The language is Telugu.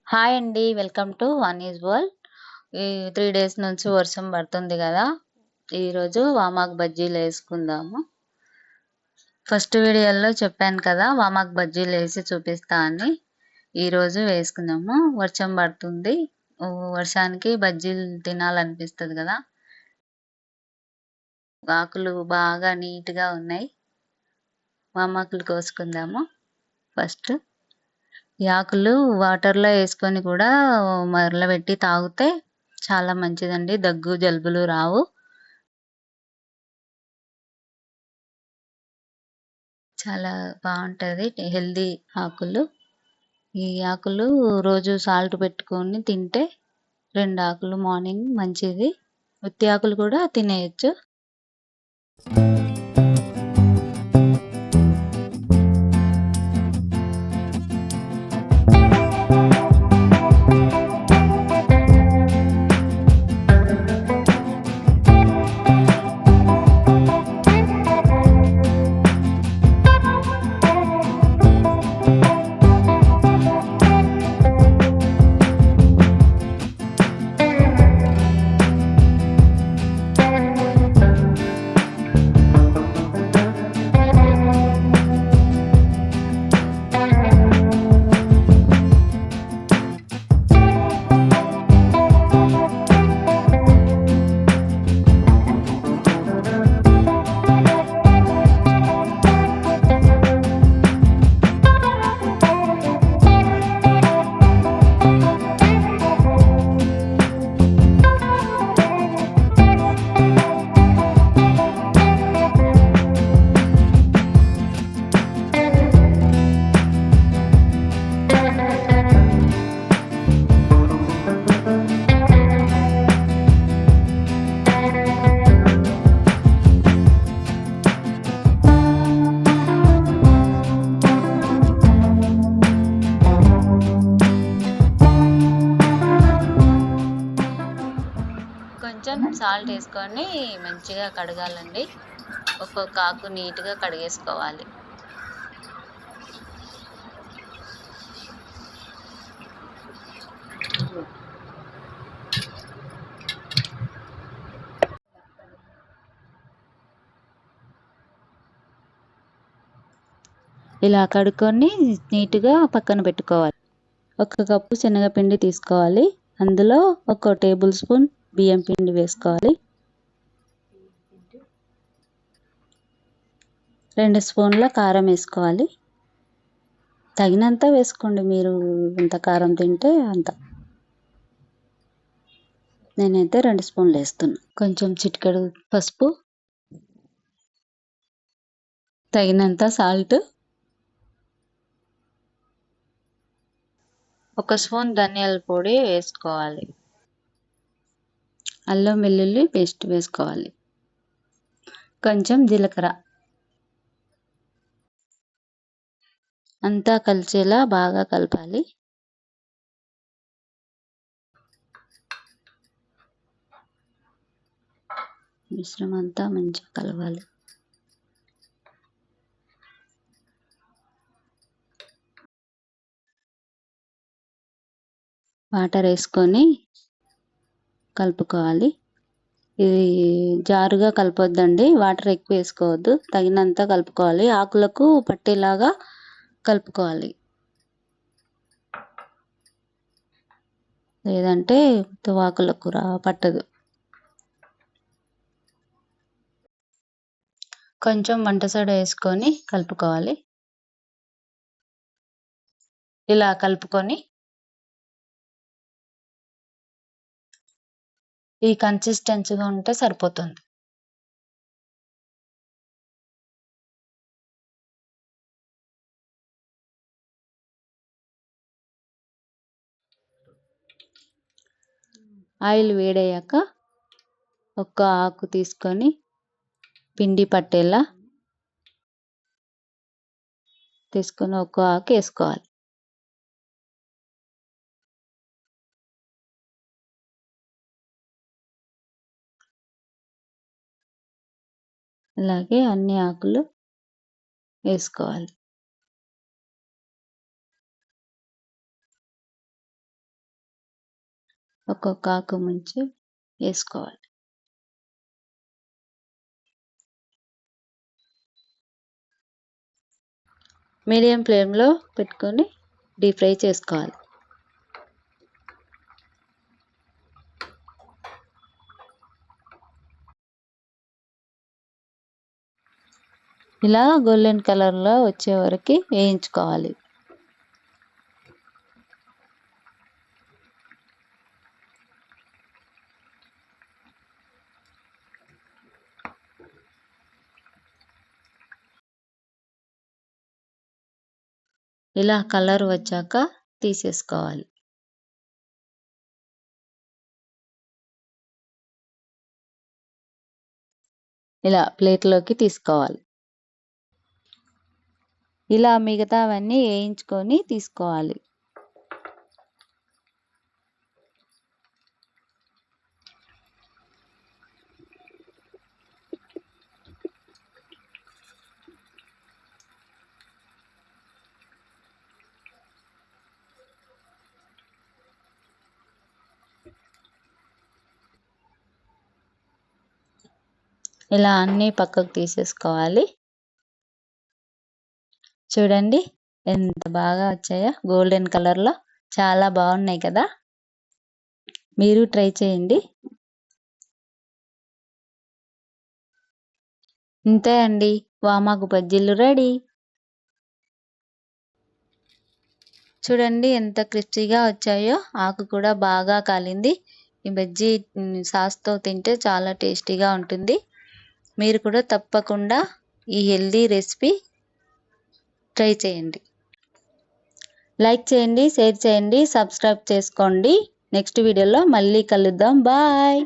హాయ్ అండి. Welcome to one is world. ఈ 3 డేస్ నుంచి వర్షం పడుతుంది కదా! ఈరోజు వామాకు బజ్జీలు వేసుకుందాము. ఫస్ట్ వీడియోలో చెప్పాను కదా వామాకు బజ్జీలు వేసి చూపిస్తా అని. ఈరోజు వేసుకుందాము. వర్షం పడుతుంది. వర్షానికి బజ్జీలు తినాలనిపిస్తుంది కదా! ఆకులు బాగా నీట్గా ఉన్నాయి. వామాకులు కోసుకుందాము ఫస్ట్. ఈ ఆకులు వాటర్లో వేసుకొని కూడా మరలబెట్టి తాగితే చాలా మంచిదండి. దగ్గు జలుబులు రావు. చాలా బాగుంటుంది. హెల్దీ ఆకులు. ఈ ఆకులు రోజు సాల్ట్ పెట్టుకొని తింటే 2 ఆకులు మార్నింగ్ మంచిది. ఉత్తి ఆకులు కూడా తినేయచ్చు. కొంచెం సాల్ట్ వేసుకొని మంచిగా కడగాలండి. ఒక్కొక్క ఆకు నీట్గా కడిగేసుకోవాలి. ఇలా కడుక్కొని నీట్గా పక్కన పెట్టుకోవాలి. 1 కప్పు శనగపిండి తీసుకోవాలి. అందులో 1 టేబుల్ స్పూన్ బియ్యం పిండి వేసుకోవాలి. 2 స్పూన్ల కారం వేసుకోవాలి. తగినంత వేసుకోండి. మీరు ఎంత కారం తింటే అంత. నేనైతే 2 స్పూన్లు వేస్తున్నా. కొంచెం చిటికెడు పసుపు, తగినంత సాల్ట్, 1 స్పూన్ ధనియాల పొడి వేసుకోవాలి. అల్లం వెల్లుల్లి పేస్ట్ వేసుకోవాలి. కొంచెం జీలకర్ర. అంతా కలిసేలా బాగా కలపాలి. మిశ్రమం అంతా మంచిగా కలవాలి. వాటర్ వేసుకొని కలుపుకోవాలి. ఇది జారుగా కలపొద్దండి. వాటర్ ఎక్కువ వేసుకోవద్దు. తగినంత కలుపుకోవాలి. ఆకులకు పట్టేలాగా కలుపుకోవాలి. లేదంటే ఆకులకు పట్టదు. కొంచెం వంట సోడా వేసుకొని కలుపుకోవాలి. ఇలా కలుపుకొని ఈ కన్సిస్టెన్సీగా ఉంటే సరిపోతుంది. ఆయిల్ వేడయ్యాక 1 ఆకు తీసుకొని పిండి పట్టేలా తీసుకొని 1 ఆకు వేసుకోవాలి. అలాగే అన్ని ఆకులు వేసుకోవాలి. ఒక్కొక్క ఆకు ముంచి వేసుకోవాలి. మీడియం ఫ్లేమ్లో పెట్టుకొని డీప్ ఫ్రై చేసుకోవాలి. ఇలా గోల్డెన్ కలర్లో వచ్చే వరకు వేయించుకోవాలి. ఇలా కలర్ వచ్చాక తీసేసుకోవాలి. ఇలా ప్లేట్లోకి తీసుకోవాలి. ఇలా మిగతావన్నీ వేయించుకొని తీసుకోవాలి. ఇలా అన్నీ పక్కకు తీసేసుకోవాలి. చూడండి ఎంత బాగా వచ్చాయో, గోల్డెన్ కలర్లో చాలా బాగున్నాయి కదా. మీరు ట్రై చేయండి. ఇంతే అండి, వామాకు బజ్జీలు రెడీ. చూడండి ఎంత క్రిస్పీగా వచ్చాయో, ఆకు కూడా బాగా కాలింది. ఈ బజ్జీ సాస్తో తింటే చాలా టేస్టీగా ఉంటుంది. మీరు కూడా తప్పకుండా ఈ హెల్దీ రెసిపీ ట్రై చేయండి. లైక్ చేయండి, షేర్ చేయండి, సబ్స్క్రైబ్ చేసుకోండి. నెక్స్ట్ వీడియోలో మళ్ళీ కలుద్దాం. బాయ్.